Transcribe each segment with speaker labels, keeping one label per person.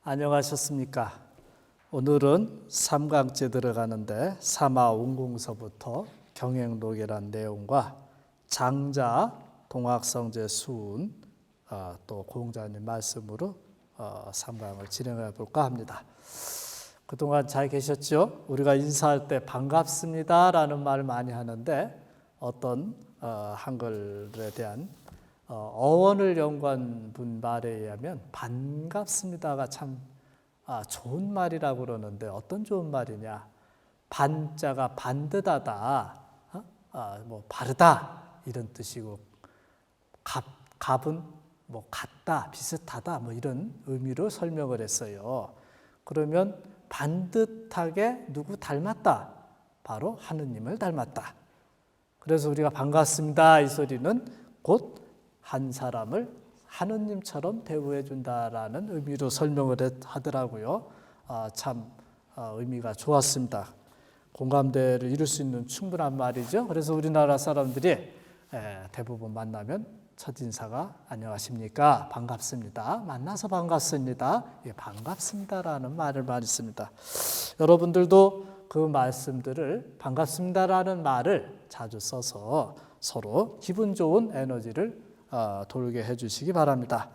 Speaker 1: 안녕하셨습니까? 오늘은 3강째 들어가는데 사마운공서부터 경행록이란 내용과 장자 동학성제 수운 또 공자님 말씀으로 3강을 진행해 볼까 합니다. 그동안 잘 계셨죠? 우리가 인사할 때 반갑습니다 라는 말을 많이 하는데 어떤 한글에 대한 어원을 연구한 분 말에 의하면 반갑습니다가 참 좋은 말이라고 그러는데 어떤 좋은 말이냐? 반자가 반듯하다, 뭐 바르다 이런 뜻이고 갑은 뭐 같다, 비슷하다 뭐 이런 의미로 설명을 했어요. 그러면 반듯하게 누구 닮았다? 바로 하느님을 닮았다. 그래서 우리가 반갑습니다 이 소리는 곧 한 사람을 하느님처럼 대우해 준다라는 의미로 설명을 하더라고요. 참 의미가 좋았습니다. 공감대를 이룰 수 있는 충분한 말이죠. 그래서 우리나라 사람들이 대부분 만나면 첫인사가 안녕하십니까? 반갑습니다. 만나서 반갑습니다. 반갑습니다라는 말을 많이 씁니다. 여러분들도 그 말씀들을 반갑습니다라는 말을 자주 써서 서로 기분 좋은 에너지를 돌게 해주시기 바랍니다.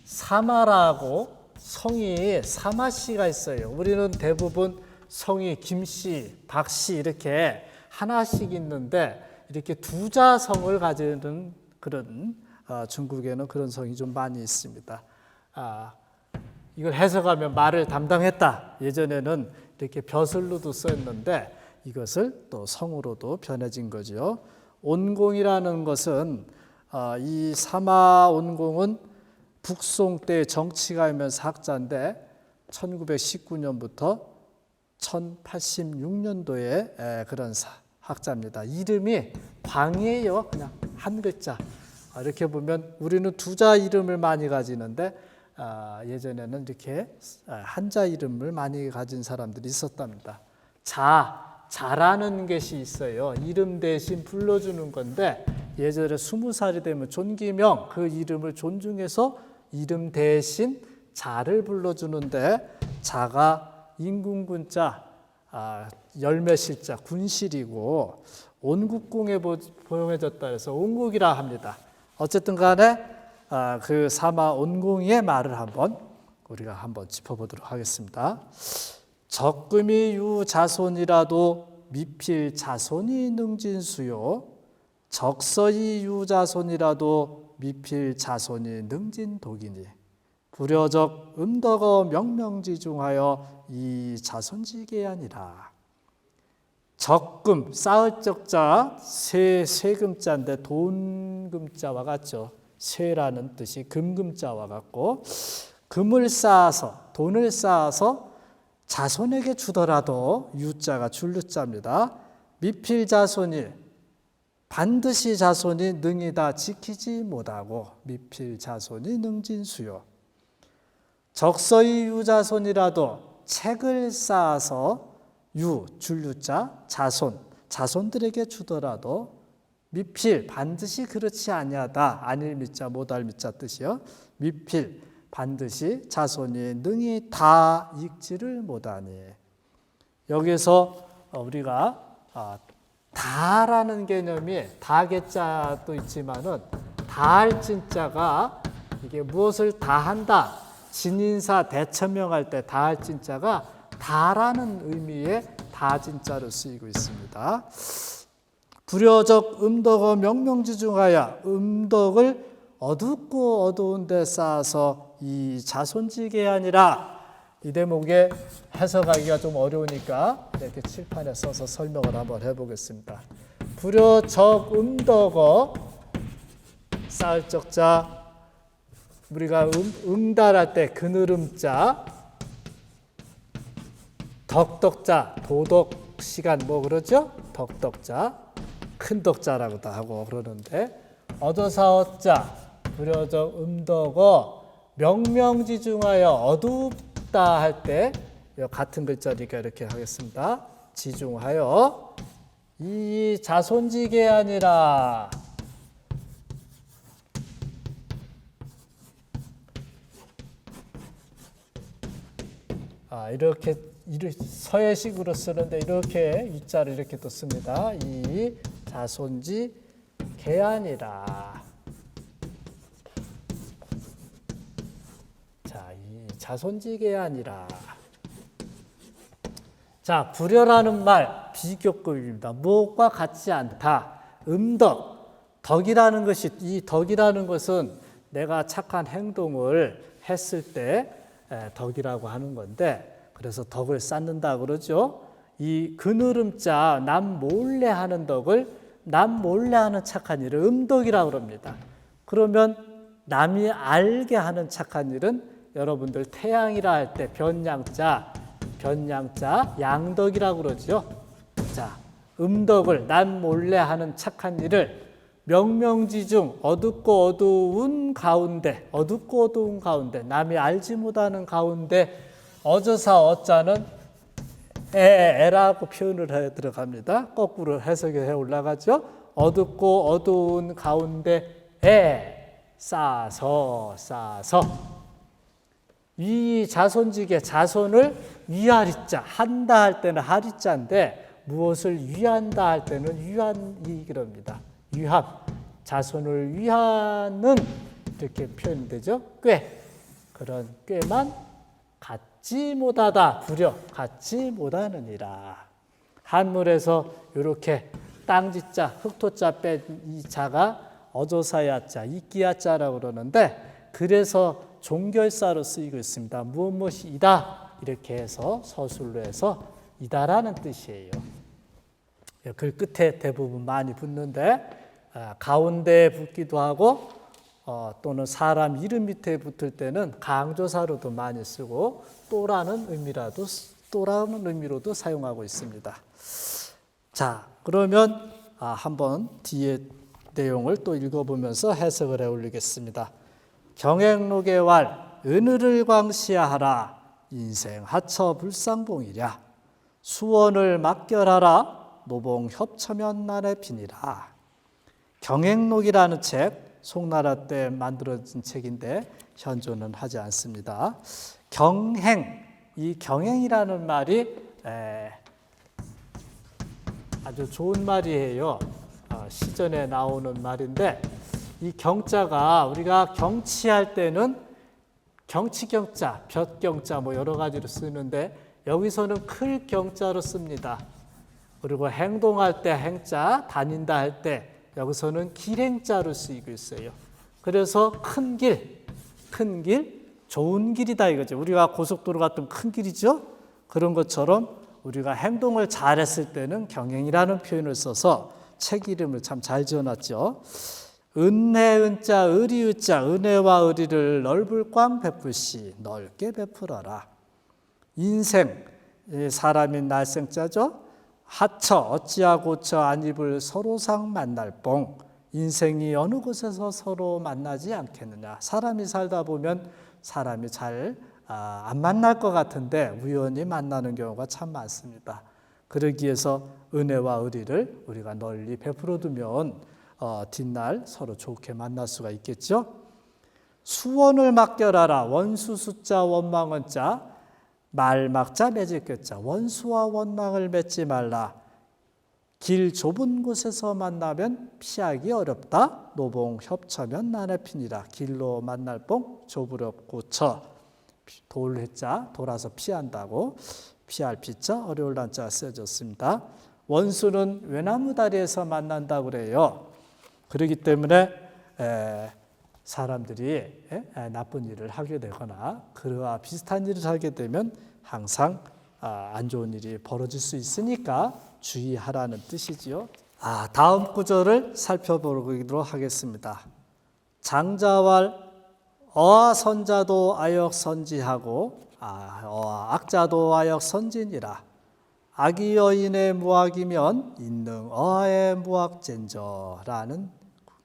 Speaker 1: 사마라고 성이 사마씨가 있어요. 우리는 대부분 성이 김씨, 박씨 이렇게 하나씩 있는데 이렇게 두자성을 가지는 그런 중국에는 그런 성이 좀 많이 있습니다. 이걸 해석하면 말을 담당했다. 예전에는 이렇게 벼슬로도 썼는데 이것을 또 성으로도 변해진 거죠. 온공이라는 것은 이 사마온공은 북송 때 정치가이면서 학자인데 1919년부터 1086년도에 그런 학자입니다. 이름이 광이에요. 그냥 한 글자. 이렇게 보면 우리는 두자 이름을 많이 가지는데 예전에는 이렇게 한자 이름을 많이 가진 사람들이 있었답니다. 자라는 것이 있어요. 이름 대신 불러주는 건데 예전에 20살이 되면 존기명 그 이름을 존중해서 이름 대신 자를 불러주는데 자가 인군군자 열매실자 군실이고 온국공에 보용해졌다 해서 온국이라 합니다. 어쨌든 간에 그 사마 온공의 말을 우리가 한번 짚어보도록 하겠습니다. 적금이 유자손이라도 미필 자손이 능진수요. 적서이 유자손이라도 미필 자손이 능진독이니 불여적 음덕어 명명지중하여 이 자손지게 아니라. 적금 쌓을 적자 세금자인데 돈금자와 같죠. 세라는 뜻이 금금자와 같고 금을 쌓아서 돈을 쌓아서 자손에게 주더라도 유자가 줄루자입니다. 미필 자손이 반드시 자손이 능이다 지키지 못하고 미필 자손이 능진수요. 적서이 유자손이라도 책을 쌓아서 줄루자 자손들에게 주더라도 미필 반드시 그렇지 아니하다. 아닐 미자 못할 미자 뜻이요. 미필 반드시 자손이 능히 다 읽지를 못하니. 여기서 우리가 다라는 개념이 다개자도 있지만은 다할 진자가 이게 무엇을 다한다. 진인사 대천명할 때 다할 진자가 다라는 의미의 다진자로 쓰이고 있습니다. 불여적 음덕어 명명지중하여 음덕을 어둡고 어두운 데 쌓아서 이 자손지게 아니라. 이 대목에 해석하기가 좀 어려우니까 이렇게 칠판에 써서 설명을 한번 해보겠습니다. 불여적 음덕어 쌓을 적자 우리가 음달할 때 그늘음자 덕덕자 도덕 시간 뭐 그러죠? 덕덕자, 큰 덕자라고도 하고 그러는데 어조사 어자 불여적 음덕어 명명지중하여 어둡다 할 때 같은 글자니까 이렇게 하겠습니다. 지중하여 이 자손지게 아니라 이렇게 서예식으로 쓰는데 이렇게 유자를 이렇게 또 씁니다. 이 자손지 개아니라. 자, 이 자손지 개아니라. 자, 불여라는 말 비교급입니다. 무엇과 같지 않다. 음덕, 덕이라는 것이 이 덕이라는 것은 내가 착한 행동을 했을 때 덕이라고 하는 건데 그래서 덕을 쌓는다 그러죠. 이 그늘음자 남 몰래 하는 덕을 남 몰래 하는 착한 일을 음덕이라고 합니다. 그러면 남이 알게 하는 착한 일은 여러분들 태양이라 할 때 변양자 양덕이라고 그러죠. 자, 음덕을 남 몰래 하는 착한 일을 명명지중 어둡고 어두운 가운데 남이 알지 못하는 가운데 어조사 어자는 에라고 표현을 해 들어갑니다. 거꾸로 해석해 올라가죠. 어둡고 어두운 가운데 싸서 이 자손지게 자손을 위하리자 한다 할 때는 하리자인데 무엇을 위한다 할 때는 위한이 그럽니다. 위함 자손을 위하는 이렇게 표현되죠. 그런 꾀만 갖지 못하다 불여 갖지 못하느니라. 한문에서 이렇게 땅지자 흑토자 뺀 이 자가 어조사야자 이끼야자라고 그러는데 그래서 종결사로 쓰이고 있습니다. 무엇이 이다 이렇게 해서 서술로 해서 이다라는 뜻이에요. 글 끝에 대부분 많이 붙는데 가운데에 붙기도 하고 또는 사람 이름 밑에 붙을 때는 강조사로도 많이 쓰고 또라는 의미로도 사용하고 있습니다. 자, 그러면 한번 뒤에 내용을 또 읽어보면서 해석을 해 올리겠습니다. 경행록의 은을을 광시하라 인생 하처 불상봉이랴 수원을 막결하라 노봉 협처면 난의 빈이라. 경행록이라는 책 송나라 때 만들어진 책인데 현존은 하지 않습니다. 이 경행이라는 말이 아주 좋은 말이에요. 시전에 나오는 말인데 이 경자가 우리가 경치할 때는 경치경자, 볕경자 뭐 여러 가지로 쓰는데 여기서는 클 경자로 씁니다. 그리고 행동할 때 행자, 다닌다 할 때 여기서는 길행자로 쓰이고 있어요. 그래서 큰 길, 좋은 길이다 이거죠. 우리가 고속도로 같은 큰 길이죠. 그런 것처럼 우리가 행동을 잘했을 때는 경행이라는 표현을 써서 책 이름을 참 잘 지어놨죠. 은혜 은자 의리 의자 은혜와 의리를 넓을 꽝 베풀시 넓게 베풀어라. 인생 사람인 날생자죠. 하처 어찌하고처 안 입을 서로상 만날 뽕. 인생이 어느 곳에서 서로 만나지 않겠느냐. 사람이 살다 보면 사람이 잘 안 만날 것 같은데 우연히 만나는 경우가 참 많습니다. 그러기 위해서 은혜와 의리를 우리가 널리 베풀어 두면 뒷날 서로 좋게 만날 수가 있겠죠. 수원을 막결하라. 원수 숫자 원망은 자 말막자 맺을 끝자 원수와 원망을 맺지 말라. 길 좁은 곳에서 만나면 피하기 어렵다. 노봉 협처면 난의 핀이라. 길로 만날 뽕 좁으렵고 처 돌해자 돌아서 피한다고 피할 피자 어려울 난자 쓰여졌습니다. 원수는 외나무 다리에서 만난다고 그래요. 그렇기 때문에 사람들이 나쁜 일을 하게 되거나 그와 비슷한 일을 하게 되면 항상 안 좋은 일이 벌어질 수 있으니까 주의하라는 뜻이지요. 다음 구절을 살펴보도록 하겠습니다. 장자왈 어아 선자도 아역 선지하고 악자도 아역 선진이라. 악이 여인의 무학이면 인능 어하의 무학젠저라는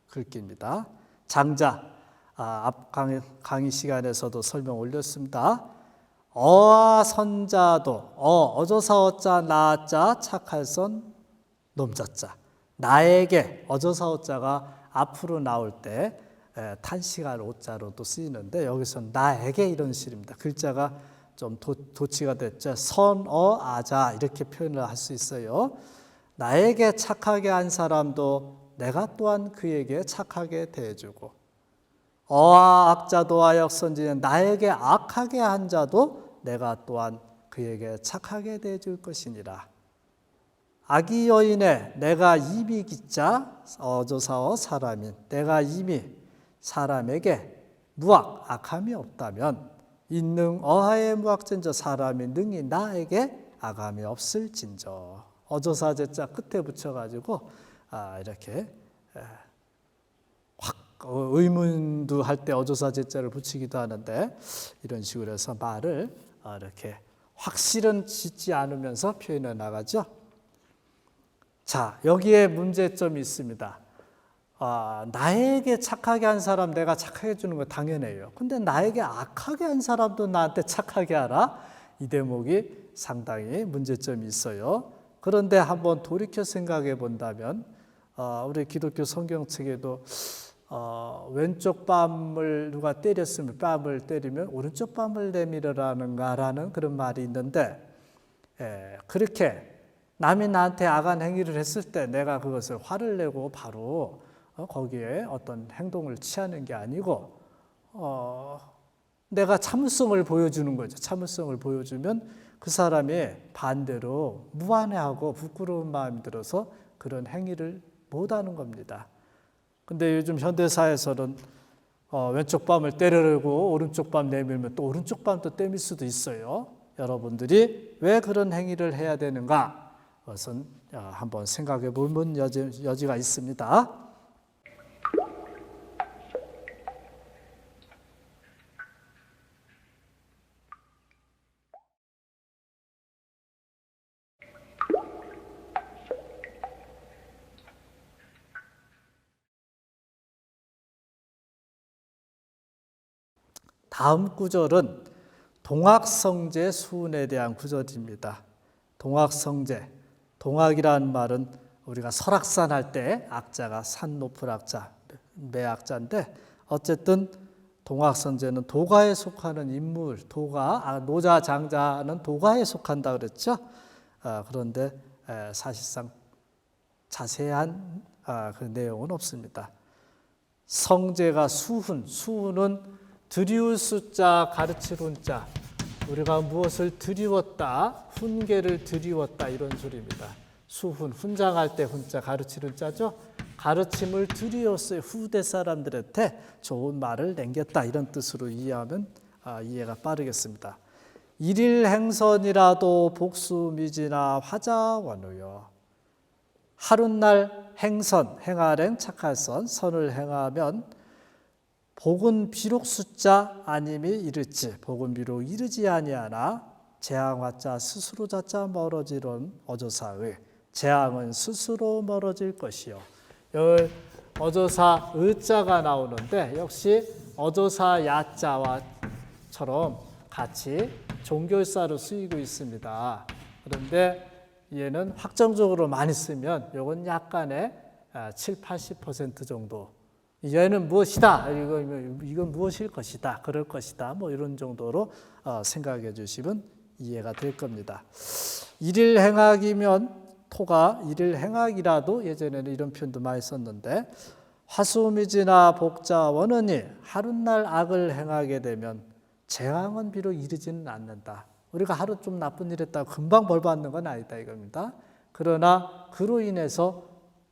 Speaker 1: 글귀입니다. 장자, 앞 강의 시간에서도 설명 올렸습니다. 어와 선자도 어조사 어자 나자 착할선 놈자자. 나에게 어조사 어자가 앞으로 나올 때 탄식할 오자로도 쓰이는데 여기서 나에게 이런 식입니다. 글자가 좀 도치가 됐죠. 선어 아자 이렇게 표현을 할 수 있어요. 나에게 착하게 한 사람도 내가 또한 그에게 착하게 대해주고 어와 악자도와 역선지는 나에게 악하게 한 자도 내가 또한 그에게 착하게 대해줄 것이니라. 악이 여인의 내가 이미 기자 어조사어 사람인 내가 이미 사람에게 무악 악함이 없다면 인능 어하의 무악진저 사람이 능히 나에게 악함이 없을진저. 어조사 제자 끝에 붙여가지고 이렇게 확 의문도 할 때 어조사 제자를 붙이기도 하는데 이런 식으로 해서 말을 이렇게 확실은 짓지 않으면서 표현해 나가죠. 자, 여기에 문제점이 있습니다. 나에게 착하게 한 사람 내가 착하게 해주는 거 당연해요. 근데 나에게 악하게 한 사람도 나한테 착하게 하라? 이 대목이 상당히 문제점이 있어요. 그런데 한번 돌이켜 생각해 본다면 우리 기독교 성경책에도 왼쪽 뺨을 누가 때렸으면 뺨을 때리면 오른쪽 뺨을 내밀으라는가라는 그런 말이 있는데 그렇게 남이 나한테 악한 행위를 했을 때 내가 그것을 화를 내고 바로 거기에 어떤 행동을 취하는 게 아니고 내가 참을성을 보여주는 거죠. 참을성을 보여주면 그 사람이 반대로 무안해하고 부끄러운 마음이 들어서 그런 행위를 못하는 겁니다. 근데 요즘 현대사에서는 왼쪽 뺨을 때리려고 오른쪽 뺨 내밀면 또 오른쪽 뺨도 때밀 수도 있어요. 여러분들이 왜 그런 행위를 해야 되는가? 그것은 한번 생각해 보면 여지가 있습니다. 다음 구절은 동학성제 수훈에 대한 구절입니다. 동학성제, 동학이라는 말은 우리가 설악산 할 때 악자가 산 높은 악자, 매악자인데 어쨌든 동학성제는 도가에 속하는 인물, 노자 장자는 도가에 속한다 그랬죠. 그런데 사실상 자세한 그 내용은 없습니다. 성제가 수훈은 드리울 수자 가르칠 훈자, 우리가 무엇을 드리웠다, 훈계를 드리웠다 이런 소리입니다. 수훈, 훈장할 때 훈자, 가르치는 자죠. 가르침을 드리웠어요. 후대 사람들한테 좋은 말을 남겼다 이런 뜻으로 이해하면 이해가 빠르겠습니다. 일일 행선이라도 복수미지나 화자원우요. 하룻날 행선, 행하랭 착할선, 선을 행하면 복은 비록 숫자 아님이 이르지 복은 비록 이르지 아니하나 재앙화자 스스로 자자 멀어지론 어조사의 재앙은 스스로 멀어질 것이요. 여기 어조사 의자가 나오는데 역시 어조사 야자와처럼 같이 종결사로 쓰이고 있습니다. 그런데 얘는 확정적으로 많이 쓰면 이건 약간의 7-80% 정도 얘는 무엇이다, 이건 무엇일 것이다, 그럴 것이다, 뭐 이런 정도로 생각해 주시면 이해가 될 겁니다. 일일 행악이면 토가 일일 행악이라도 예전에는 이런 표현도 많이 썼는데 화수미지나 복자 원은이 하룻날 악을 행하게 되면 재앙은 비록 이르지는 않는다. 우리가 하루 좀 나쁜 일 했다고 금방 벌 받는 건 아니다 이겁니다. 그러나 그로 인해서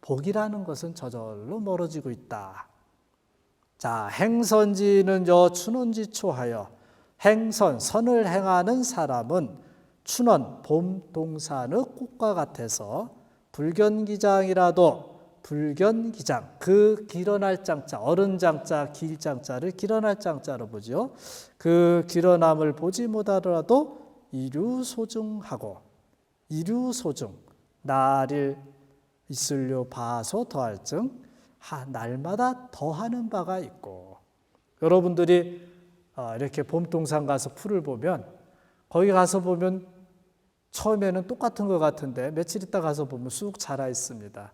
Speaker 1: 복이라는 것은 저절로 멀어지고 있다. 자, 행선지는 춘원지초하여 행선, 선을 행하는 사람은 춘원, 봄 동산의 꽃과 같아서 불견기장이라도 불견기장, 그 길어날 장자, 어른 장자, 길 장자를 길어날 장자로 보죠. 그 길어남을 보지 못하더라도 이류소중하고 이루소중 날일 있을려 봐서 더할 증 날마다 더하는 바가 있고. 여러분들이 이렇게 봄동산 가서 풀을 보면 거기 가서 보면 처음에는 똑같은 것 같은데 며칠 있다 가서 보면 쑥 자라 있습니다.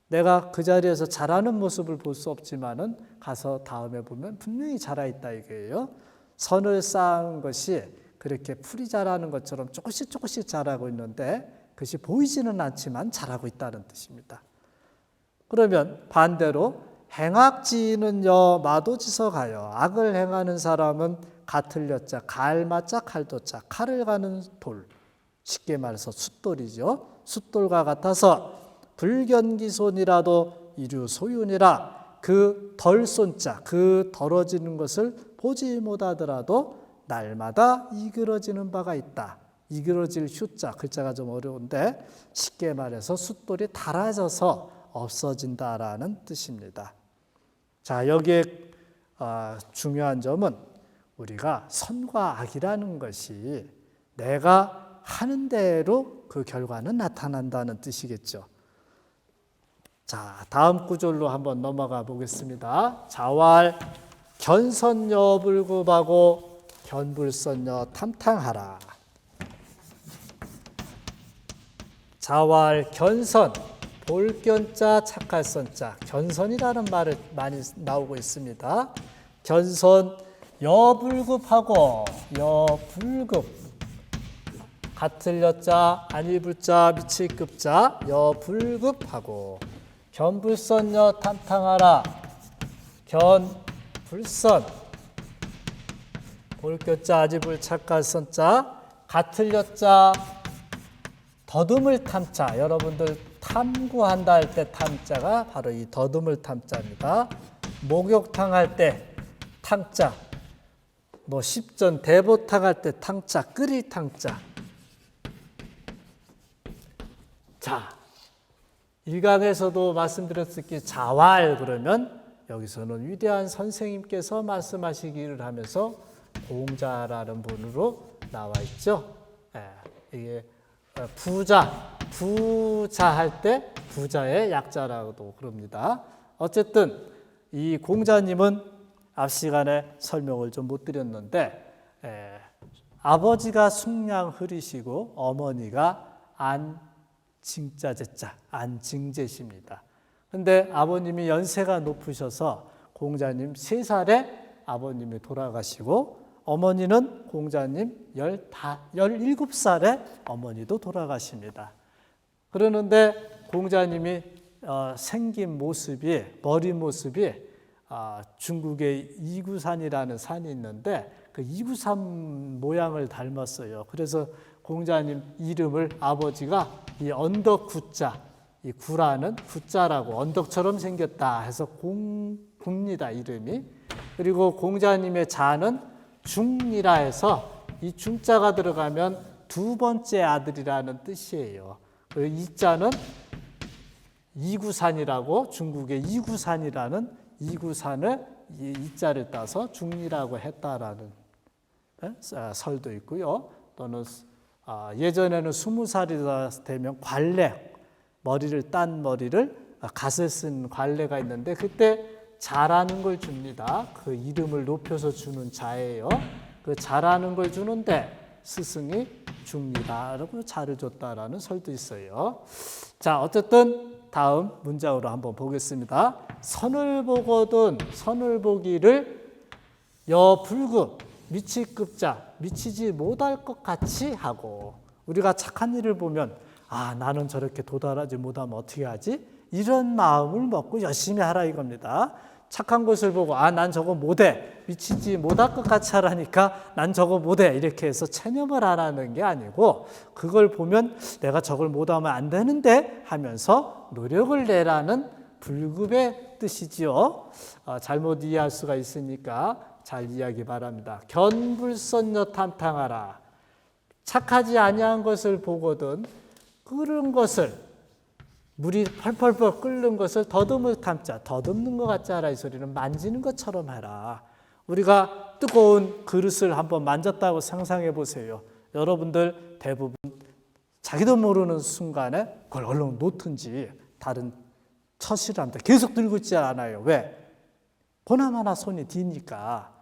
Speaker 1: 내가 그 자리에서 자라는 모습을 볼 수 없지만은 가서 다음에 보면 분명히 자라 있다 이거예요. 선을 쌓은 것이 그렇게 풀이 자라는 것처럼 조금씩 조금씩 자라고 있는데 그것이 보이지는 않지만 자라고 있다는 뜻입니다. 그러면 반대로 행악지는여 마도지서 가요. 악을 행하는 사람은 같을 여자, 갈마자, 칼도자, 칼을 가는 돌. 쉽게 말해서 숫돌이죠. 숫돌과 같아서 불견기손이라도 이류소윤이라 그 덜손자, 그 덜어지는 것을 보지 못하더라도 날마다 이그러지는 바가 있다. 이그러질 휴자, 글자가 좀 어려운데 쉽게 말해서 숫돌이 닳아져서 없어진다라는 뜻입니다. 자, 여기에 중요한 점은 우리가 선과 악이라는 것이 내가 하는 대로 그 결과는 나타난다는 뜻이겠죠. 자, 다음 구절로 한번 넘어가 보겠습니다. 자왈 견선여불급하고 견불선여 탐탕하라. 자왈 견선, 볼견자 착할선자, 견선이라는 말을 많이 나오고 있습니다. 견선 여불급하고 여불급, 같을 여자 아니불자 미칠급자 여불급하고 견불선여 탐탕하라. 견불선, 볼견자 아니불 착할선자, 같을 여자 더듬을 탐자. 여러분들 탐구한다 할 때 탐자가 바로 이 더듬을 탐자입니다. 목욕탕 할 때 탕자, 뭐 십전 대보탕 할 때 탕자, 끓일 탕자. 자, 일강에서도 말씀드렸듯이 자왈 그러면 여기서는 위대한 선생님께서 말씀하시기를 하면서 공자라는 분으로 나와 있죠. 이게 부자 할 때 부자의 약자라고도 그럽니다. 어쨌든 이 공자님은 앞 시간에 설명을 좀 못 드렸는데 아버지가 숙량 흐리시고 어머니가 안징자제자 안징제십니다. 그런데 아버님이 연세가 높으셔서 공자님 3살에 아버님이 돌아가시고 어머니는 공자님 17살에 어머니도 돌아가십니다. 그러는데 공자님이 생긴 모습이, 머리 모습이 중국의 이구산이라는 산이 있는데 그 이구산 모양을 닮았어요. 그래서 공자님 이름을 아버지가 이 언덕 구자, 이 구라는 구자라고 언덕처럼 생겼다 해서 굽니다, 이름이. 그리고 공자님의 자는 중이라 해서 이 중자가 들어가면 두 번째 아들이라는 뜻이에요. 이자는 이구산이라고, 중국의 이구산이라는 이구산을 이자를 따서 중이라고 했다라는 설도 있고요. 또는 예전에는 20살이 되면 관례, 머리를 딴 머리를 갓을 쓴 관례가 있는데 그때 자라는 걸 줍니다. 그 이름을 높여서 주는 자예요. 그 자라는 걸 주는데 스승이 중리다라고 자를 줬다라는 설도 있어요. 자, 어쨌든 다음 문장으로 한번 보겠습니다. 선을 보거든 선을 보기를 여불급 미치급자 미치지 못할 것 같이 하고, 우리가 착한 일을 보면 나는 저렇게 도달하지 못하면 어떻게 하지? 이런 마음을 먹고 열심히 하라 이겁니다. 착한 것을 보고 난 저거 못해, 미치지 못할 것 같이 하라니까 난 저거 못해 이렇게 해서 체념을 안 하는 게 아니고 그걸 보면 내가 저걸 못하면 안 되는데 하면서 노력을 내라는 불급의 뜻이지요. 잘못 이해할 수가 있으니까 잘 이해하기 바랍니다. 견불선여 탐탕하라. 착하지 아니한 것을 보거든 끓은 것을, 물이 펄펄펄 끓는 것을 더듬을 탐자, 더듬는 것 같지 않아 이 소리는 만지는 것처럼 해라. 우리가 뜨거운 그릇을 한번 만졌다고 상상해 보세요. 여러분들 대부분 자기도 모르는 순간에 그걸 얼른 놓든지 다른 처시를 합니다. 계속 들고 있지 않아요. 왜? 보나마나 손이 뒤니까.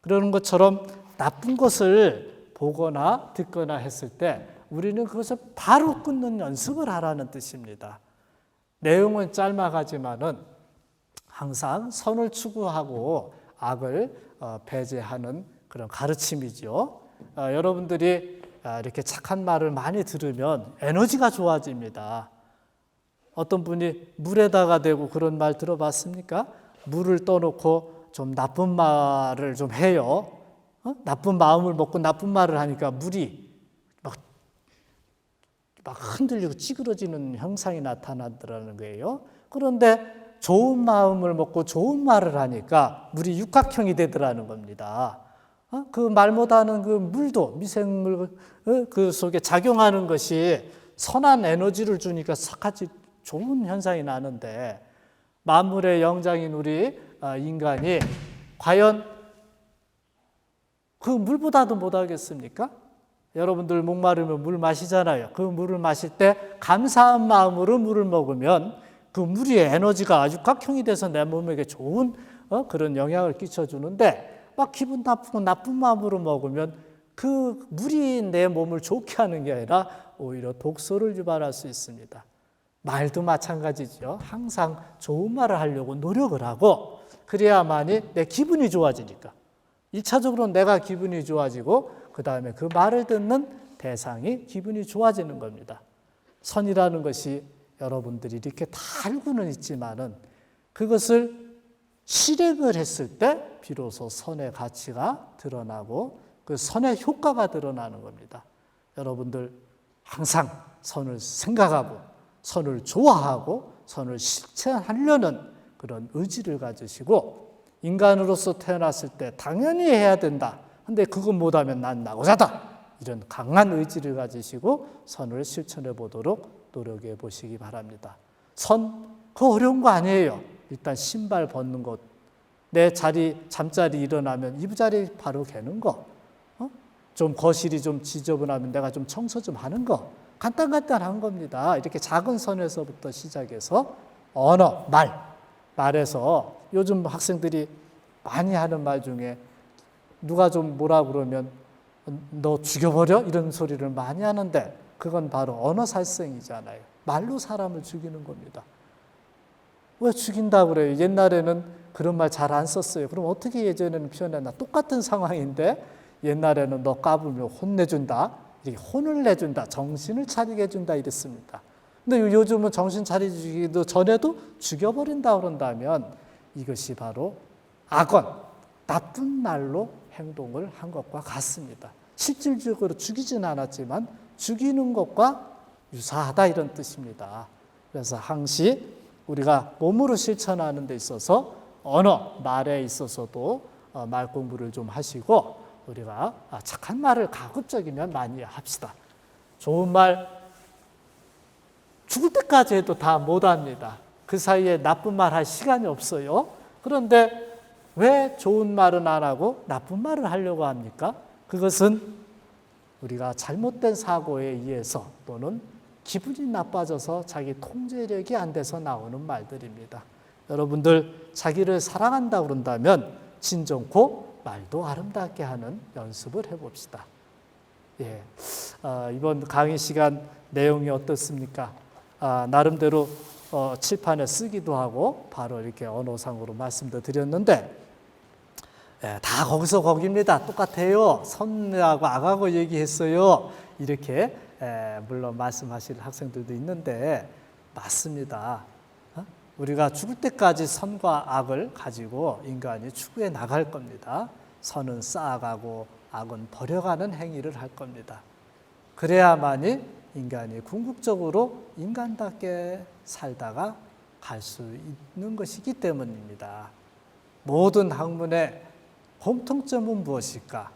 Speaker 1: 그러는 것처럼 나쁜 것을 보거나 듣거나 했을 때 우리는 그것을 바로 끊는 연습을 하라는 뜻입니다. 내용은 짤막하지만은 항상 선을 추구하고 악을 배제하는 그런 가르침이죠. 여러분들이 이렇게 착한 말을 많이 들으면 에너지가 좋아집니다. 어떤 분이 물에다가 대고 그런 말 들어봤습니까? 물을 떠놓고 좀 나쁜 말을 좀 해요. 나쁜 마음을 먹고 나쁜 말을 하니까 물이 막 흔들리고 찌그러지는 현상이 나타나더라는 거예요. 그런데 좋은 마음을 먹고 좋은 말을 하니까 물이 육각형이 되더라는 겁니다. 그 말 못하는 그 물도 미생물 그 속에 작용하는 것이 선한 에너지를 주니까 같이 좋은 현상이 나는데 만물의 영장인 우리 인간이 과연 그 물보다도 못하겠습니까? 여러분들 목마르면 물 마시잖아요. 그 물을 마실 때 감사한 마음으로 물을 먹으면 그 물이 에너지가 아주 각형이 돼서 내 몸에게 좋은 그런 영향을 끼쳐주는데 막 기분 나쁘고 나쁜 마음으로 먹으면 그 물이 내 몸을 좋게 하는 게 아니라 오히려 독소를 유발할 수 있습니다. 말도 마찬가지죠. 항상 좋은 말을 하려고 노력을 하고 그래야만이 내 기분이 좋아지니까 1차적으로 내가 기분이 좋아지고 그 다음에 그 말을 듣는 대상이 기분이 좋아지는 겁니다. 선이라는 것이 여러분들이 이렇게 다 알고는 있지만은 그것을 실행을 했을 때 비로소 선의 가치가 드러나고 그 선의 효과가 드러나는 겁니다. 여러분들 항상 선을 생각하고 선을 좋아하고 선을 실천하려는 그런 의지를 가지시고 인간으로서 태어났을 때 당연히 해야 된다. 근데 그건 못하면 난 낙오자다. 이런 강한 의지를 가지시고 선을 실천해 보도록 노력해 보시기 바랍니다. 선, 그거 어려운 거 아니에요. 일단 신발 벗는 것, 내 잠자리 일어나면 이부자리 바로 개는 거, 좀 거실이 좀 지저분하면 내가 좀 청소 좀 하는 거, 간단한 겁니다. 이렇게 작은 선에서부터 시작해서 언어, 말에서 요즘 학생들이 많이 하는 말 중에 누가 좀 뭐라 그러면 너 죽여버려? 이런 소리를 많이 하는데 그건 바로 언어 살생이잖아요. 말로 사람을 죽이는 겁니다. 왜 죽인다고 그래요? 옛날에는 그런 말 잘 안 썼어요. 그럼 어떻게 예전에는 표현했나? 똑같은 상황인데 옛날에는 너 까불면 혼내준다. 이렇게 혼을 내준다. 정신을 차리게 해준다 이랬습니다. 근데 요즘은 정신 차리기도 전에도 죽여버린다 그런다면 이것이 바로 악언, 나쁜 말로 행동을 한 것과 같습니다. 실질적으로 죽이진 않았지만 죽이는 것과 유사하다 이런 뜻입니다. 그래서 항시 우리가 몸으로 실천하는 데 있어서 언어, 말에 있어서도 말 공부를 좀 하시고 우리가 착한 말을 가급적이면 많이 합시다. 좋은 말 죽을 때까지 해도 다 못합니다. 그 사이에 나쁜 말 할 시간이 없어요. 그런데 왜 좋은 말은 안 하고 나쁜 말을 하려고 합니까? 그것은 우리가 잘못된 사고에 의해서 또는 기분이 나빠져서 자기 통제력이 안 돼서 나오는 말들입니다. 여러분들 자기를 사랑한다 그런다면 진정코 말도 아름답게 하는 연습을 해봅시다. 예, 이번 강의 시간 내용이 어떻습니까? 나름대로 칠판에 쓰기도 하고 바로 이렇게 언어상으로 말씀도 드렸는데 다 거기서 거기입니다. 똑같아요. 선하고 악하고 얘기했어요. 이렇게 물론 말씀하실 학생들도 있는데 맞습니다. 우리가 죽을 때까지 선과 악을 가지고 인간이 추구해 나갈 겁니다. 선은 쌓아가고 악은 버려가는 행위를 할 겁니다. 그래야만이 인간이 궁극적으로 인간답게 살다가 갈 수 있는 것이기 때문입니다. 모든 학문의 공통점은 무엇일까?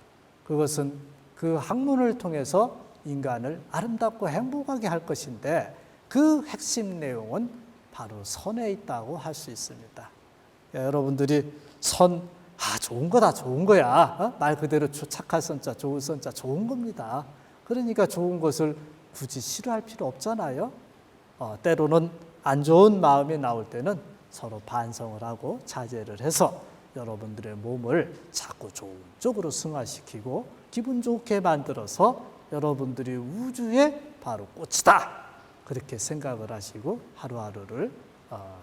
Speaker 1: 그것은 그 학문을 통해서 인간을 아름답고 행복하게 할 것인데 그 핵심 내용은 바로 선에 있다고 할 수 있습니다. 여러분들이 선, 좋은 거다, 좋은 거야. 말 그대로 착할 선자, 좋은 선자, 좋은 겁니다. 그러니까 좋은 것을 굳이 싫어할 필요 없잖아요. 때로는 안 좋은 마음이 나올 때는 서로 반성을 하고 자제를 해서 여러분들의 몸을 자꾸 좋은 쪽으로 승화시키고 기분 좋게 만들어서 여러분들이 우주의 바로 꽃이다. 그렇게 생각을 하시고 하루하루를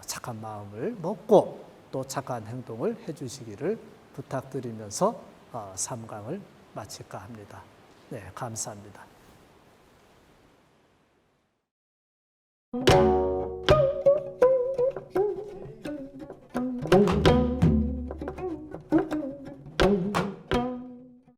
Speaker 1: 착한 마음을 먹고 또 착한 행동을 해주시기를 부탁드리면서 3강을 마칠까 합니다. 네, 감사합니다.